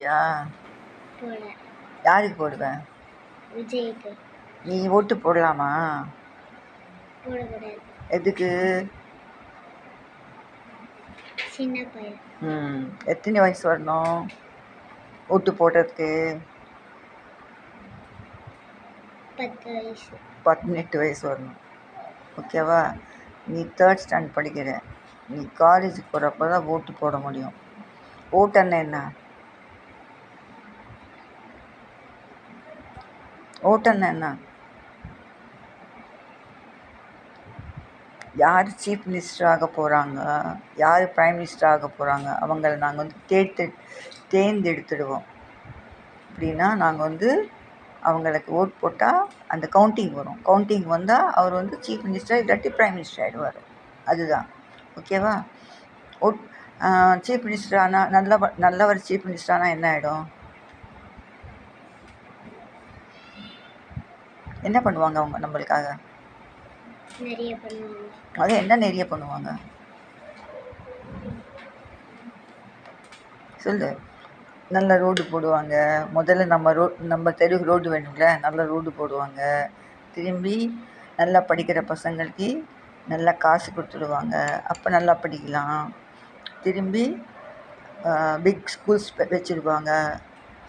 யா யாருக்கு போடுவேன்? விஜய்க்கு. நீ ஓட்டு போடலாமா? போடக்கூடாது. எதுக்கு? சின்ன பையன். எத்தனை வயசு வரணும் ஓட்டு போடுறதுக்கு? 10 வயசு. 18 வயசு வரணும். ஓகேவா? நீ 3rd ஸ்டாண்டர்ட் படிக்கிற. நீ காலேஜுக்கு போகிறப்ப தான் ஓட்டு போட முடியும். ஓட்டுன்னா என்ன? ஓட்டுன்னா என்ன? யார் சீஃப் மினிஸ்டர் ஆக போகிறாங்க, யார் ப்ரைம் மினிஸ்டர் ஆக போகிறாங்க, அவங்கள நாங்கள் வந்து தேர்ந்தெடுத்துடுவோம். அப்படின்னா நாங்கள் வந்து அவங்களுக்கு ஓட் போட்டால் அந்த கவுண்டிங் வரும். கவுண்டிங் வந்தால் அவர் வந்து சீஃப் மினிஸ்டர் இல்லாட்டி ப்ரைம் மினிஸ்டர் ஆகிடுவார். அதுதான். ஓகேவா? சீஃப் மினிஸ்டர் ஆனால் நல்லவர் சீஃப் மினிஸ்டர் ஆனால் என்ன ஆகிடும்? என்ன பண்ணுவாங்க அவங்க நம்மளுக்காக? நிறைய பண்ணுவாங்க. அது என்ன நிறைய பண்ணுவாங்க சொல்லு. நல்ல ரோடு போடுவாங்க. முதல்ல நம்ம தெருவுக்கு ரோடு வேணும்ல, நல்ல ரோடு போடுவாங்க. திரும்பி நல்லா படிக்கிற பசங்களுக்கு நல்லா காசு கொடுத்துடுவாங்க. அப்போ நல்லா படிக்கலாம். திரும்பி பிக் ஸ்கூல்ஸ் வச்சுருவாங்க.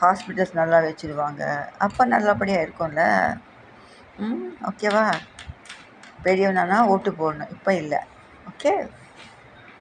ஹாஸ்பிட்டல்ஸ் நல்லா வச்சுருவாங்க. அப்போ நல்லபடியாக இருக்கும்ல. ஓகேவா? பெரியவனானா ஓட்டு போடணும், இப்போ இல்லை. ஓகே.